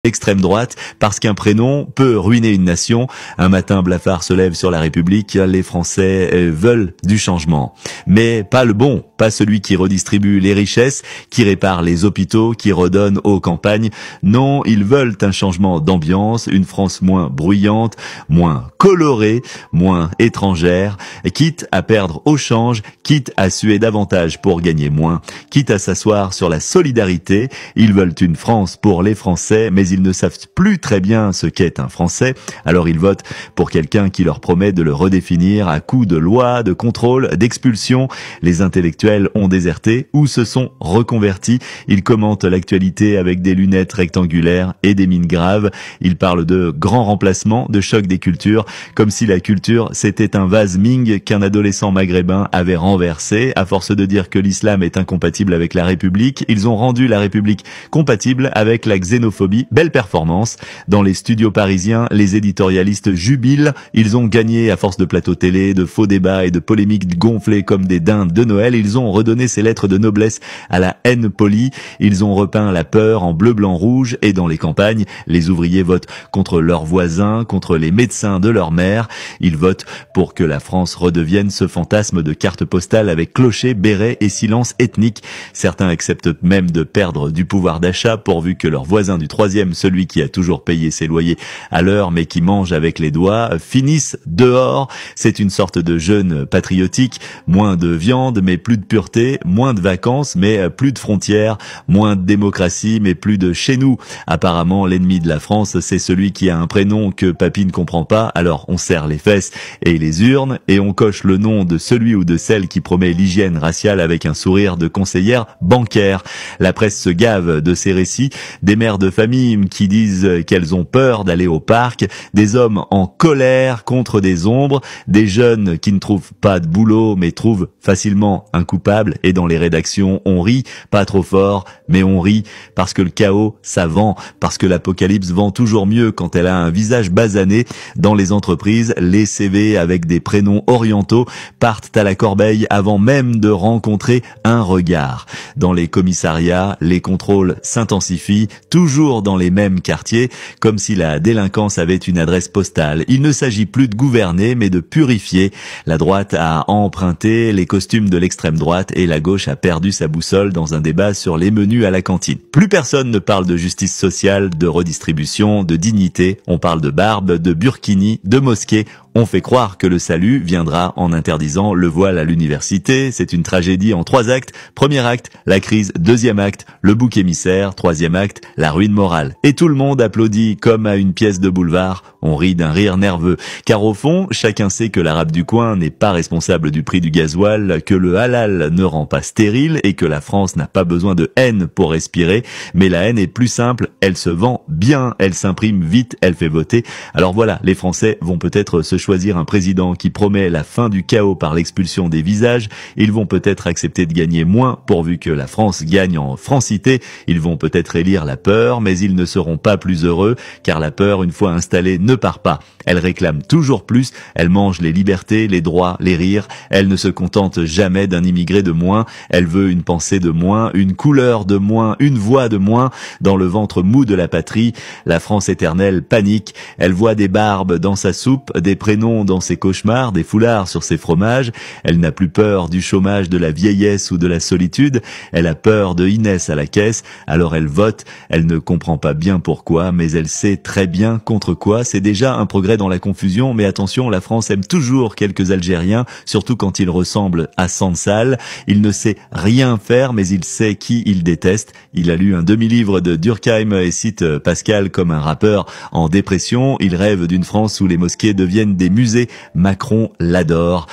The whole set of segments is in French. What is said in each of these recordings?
extrême droite, parce qu'un prénom peut ruiner une nation. Un matin, Blafard se lève sur la République, les Français veulent du changement. Mais pas le bon, pas celui qui redistribue les richesses, qui répare les hôpitaux, qui redonne aux campagnes. Non, ils veulent un changement d'ambiance, une France moins bruyante, moins colorée, moins étrangère, quitte à perdre au change, quitte à suer davantage pour gagner moins, quitte à s'asseoir sur la solidarité. Ils veulent une France pour les Français, mais ils ne savent plus très bien ce qu'est un Français, alors ils votent pour quelqu'un qui leur promet de le redéfinir à coups de lois, de contrôle, d'expulsion. Les intellectuels ont déserté ou se sont reconvertis. Ils commentent l'actualité avec des lunettes rectangulaires et des mines graves. Ils parlent de grands remplacements, de choc des cultures, comme si la culture c'était un vase Ming qu'un adolescent maghrébin avait renversé. À force de dire que l'islam est incompatible avec la République, ils ont rendu la République compatible avec la xénophobie. Belle performance. Dans les studios parisiens, les éditorialistes jubilent. Ils ont gagné à force de plateaux télé, de faux débats et de polémiques gonflées comme des dindes de Noël. Ils ont redonné ces lettres de noblesse à la haine polie. Ils ont repeint la peur en bleu, blanc, rouge. Et dans les campagnes, les ouvriers votent contre leurs voisins, contre les médecins de leur mère. Ils votent pour que la France redevienne ce fantasme de carte postale avec clocher, béret et silence ethnique. Certains acceptent même de perdre du pouvoir d'achat pourvu que leur voisin du troisième, celui qui a toujours payé ses loyers à l'heure mais qui mange avec les doigts, finissent dehors. C'est une sorte de jeûne patriotique, moins de viande mais plus de pureté, moins de vacances mais plus de frontières, moins de démocratie mais plus de chez nous. Apparemment, l'ennemi de la France, c'est celui qui a un prénom que papy ne comprend pas, alors on serre les fesses et les urnes et on coche le nom de celui ou de celle qui promet l'hygiène raciale avec un sourire de conseillère bancaire. La presse se gave de ces récits, des mères de famille qui disent qu'elles ont peur d'aller au parc, des hommes en colère contre des ombres, des jeunes qui ne trouvent pas de boulot mais trouvent facilement un coupable, et dans les rédactions on rit, pas trop fort, mais on rit parce que le chaos ça vend, parce que l'apocalypse vend toujours mieux quand elle a un visage basané. Dans les entreprises, les CV avec des prénoms orientaux partent à la corbeille avant même de rencontrer un regard. Dans les commissariats, les contrôles s'intensifient, toujours dans les mêmes quartiers, comme si la délinquance avait une adresse postale. Il ne s'agit plus de gouverner, mais de purifier. La droite a emprunté les costumes de l'extrême droite et la gauche a perdu sa boussole dans un débat sur les menus à la cantine. Plus personne ne parle de justice sociale, de redistribution, de dignité. On parle de barbe, de burkini, de mosquée. On fait croire que le salut viendra en interdisant le voile à l'université. C'est une tragédie en 3 actes. Premier acte, la crise. Deuxième acte, le bouc émissaire. Troisième acte, la ruine morale. Et tout le monde applaudit comme à une pièce de boulevard. On rit d'un rire nerveux. Car au fond, chacun sait que l'arabe du coin n'est pas responsable du prix du gasoil, que le halal ne rend pas stérile et que la France n'a pas besoin de haine pour respirer. Mais la haine est plus simple. Elle se vend bien. Elle s'imprime vite. Elle fait voter. Alors voilà, les Français vont peut-être se choisir un président qui promet la fin du chaos par l'expulsion des visages. Ils vont peut-être accepter de gagner moins pourvu que la France gagne en francité. Ils vont peut-être élire la peur, mais ils ne seront pas plus heureux, car la peur, une fois installée, ne part pas. Elle réclame toujours plus, elle mange les libertés, les droits, les rires. Elle ne se contente jamais d'un immigré de moins. Elle veut une pensée de moins, une couleur de moins, une voix de moins. Dans le ventre mou de la patrie, la France éternelle panique. Elle voit des barbes dans sa soupe, des prénoms dans ses cauchemars, des foulards sur ses fromages. Elle n'a plus peur du chômage, de la vieillesse ou de la solitude. Elle a peur de Inès à la caisse, alors elle vote. Elle ne comprend pas bien pourquoi, mais elle sait très bien contre quoi. C'est déjà un progrès dans la confusion, mais attention, la France aime toujours quelques Algériens, surtout quand ils ressemblent à Sansal. Il ne sait rien faire, mais il sait qui il déteste. Il a lu un demi-livre de Durkheim et cite Pascal comme un rappeur en dépression. Il rêve d'une France où les mosquées deviennent des musées. Macron l'adore.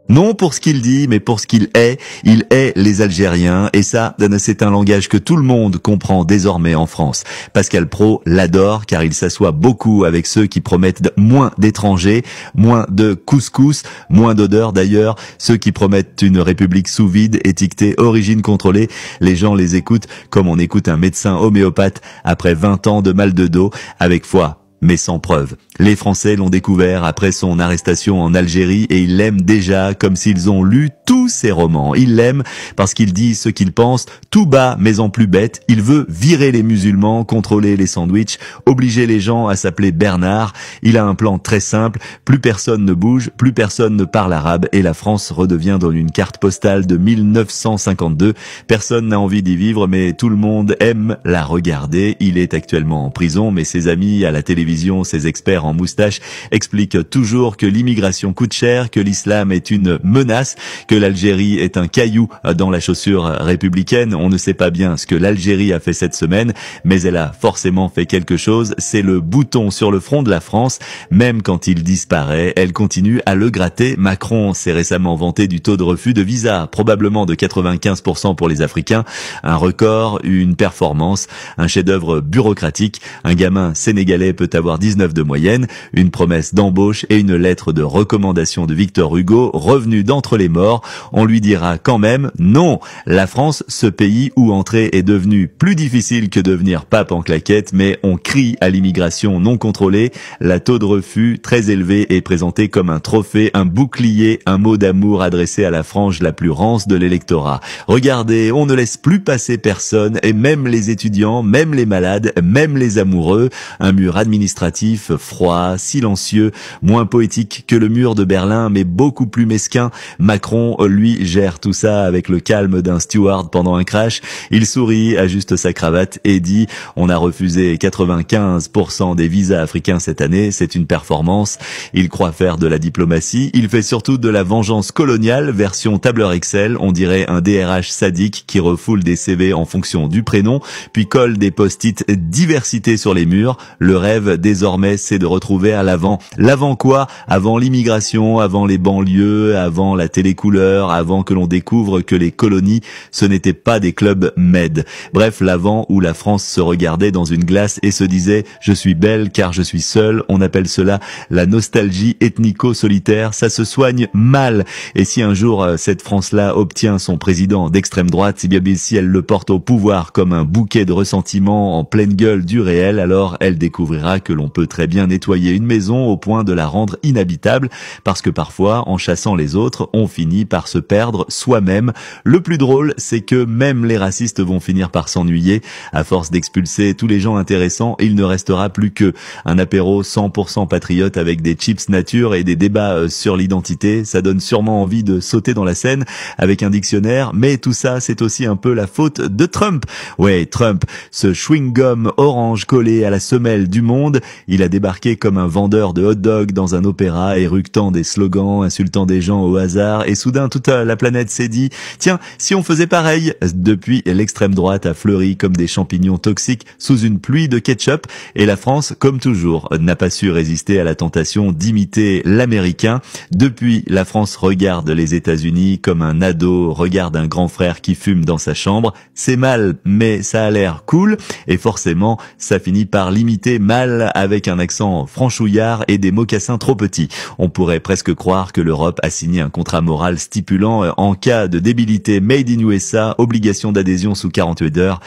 Non pour ce qu'il dit, mais pour ce qu'il est. Il est les Algériens, et ça, c'est un langage que tout le monde comprend désormais en France. Pascal Praud l'adore, car il s'assoit beaucoup avec ceux qui promettent moins d'étrangers, moins de couscous, moins d'odeur d'ailleurs, ceux qui promettent une république sous vide, étiquetée origine contrôlée. Les gens les écoutent comme on écoute un médecin homéopathe après 20 ans de mal de dos, avec foi. mais sans preuve. Les Français l'ont découvert après son arrestation en Algérie et ils l'aiment déjà comme s'ils ont lu tous ses romans. Ils l'aiment parce qu'il dit ce qu'il pense, tout bas mais en plus bête. Il veut virer les musulmans, contrôler les sandwichs, obliger les gens à s'appeler Bernard. Il a un plan très simple, plus personne ne bouge, plus personne ne parle arabe et la France redevient dans une carte postale de 1952. Personne n'a envie d'y vivre mais tout le monde aime la regarder. Il est actuellement en prison mais ses amis à la télévision, ses experts en moustache expliquent toujours que l'immigration coûte cher, que l'islam est une menace, que l'Algérie est un caillou dans la chaussure républicaine. On ne sait pas bien ce que l'Algérie a fait cette semaine, mais elle a forcément fait quelque chose. C'est le bouton sur le front de la France. Même quand il disparaît, elle continue à le gratter. Macron s'est récemment vanté du taux de refus de visa, probablement de 95% pour les Africains. Un record, une performance, un chef-d'œuvre bureaucratique. Un gamin sénégalais peut avoir 19 de moyenne, une promesse d'embauche et une lettre de recommandation de Victor Hugo, revenu d'entre les morts. On lui dira quand même non. La France, ce pays où entrer est devenu plus difficile que devenir pape en claquette, mais on crie à l'immigration non contrôlée. La taux de refus très élevé est présenté comme un trophée, un bouclier, un mot d'amour adressé à la frange la plus rance de l'électorat. Regardez, on ne laisse plus passer personne, et même les étudiants, même les malades, même les amoureux. Un mur administratif froid, silencieux, moins poétique que le mur de Berlin, mais beaucoup plus mesquin. Macron, lui, gère tout ça avec le calme d'un steward pendant un crash. Il sourit, ajuste sa cravate et dit « On a refusé 95% des visas africains cette année, c'est une performance ». Il croit faire de la diplomatie. Il fait surtout de la vengeance coloniale, version tableur Excel. On dirait un DRH sadique qui refoule des CV en fonction du prénom, puis colle des post-it diversité sur les murs. Le rêve, désormais, c'est de retrouver à l'avant. L'avant quoi? Avant l'immigration, avant les banlieues, avant la télécouleur, avant que l'on découvre que les colonies, ce n'étaient pas des clubs med. Bref, l'avant où la France se regardait dans une glace et se disait « Je suis belle car je suis seule ». On appelle cela la nostalgie ethnico-solitaire. Ça se soigne mal. Et si un jour, cette France-là obtient son président d'extrême droite, si elle le porte au pouvoir comme un bouquet de ressentiment en pleine gueule du réel, alors elle découvrira que l'on peut très bien nettoyer une maison au point de la rendre inhabitable, parce que parfois, en chassant les autres, on finit par se perdre soi-même. Le plus drôle, c'est que même les racistes vont finir par s'ennuyer. À force d'expulser tous les gens intéressants, il ne restera plus que un apéro 100% patriote avec des chips nature et des débats sur l'identité. Ça donne sûrement envie de sauter dans la Seine avec un dictionnaire, mais tout ça, c'est aussi un peu la faute de Trump. Ouais, Trump, ce chewing-gum orange collé à la semelle du monde, il a débarqué comme un vendeur de hot-dog dans un opéra, éructant des slogans, insultant des gens au hasard, et soudain toute la planète s'est dit « Tiens, si on faisait pareil ?» Depuis, l'extrême droite a fleuri comme des champignons toxiques sous une pluie de ketchup, et la France, comme toujours, n'a pas su résister à la tentation d'imiter l'américain. Depuis, la France regarde les États-Unis comme un ado regarde un grand frère qui fume dans sa chambre. C'est mal, mais ça a l'air cool, et forcément, ça finit par l'imiter mal avec un accent franchouillard et des mocassins trop petits. On pourrait presque croire que l'Europe a signé un contrat moral stipulant en cas de débilité made in USA, obligation d'adhésion sous 48 heures.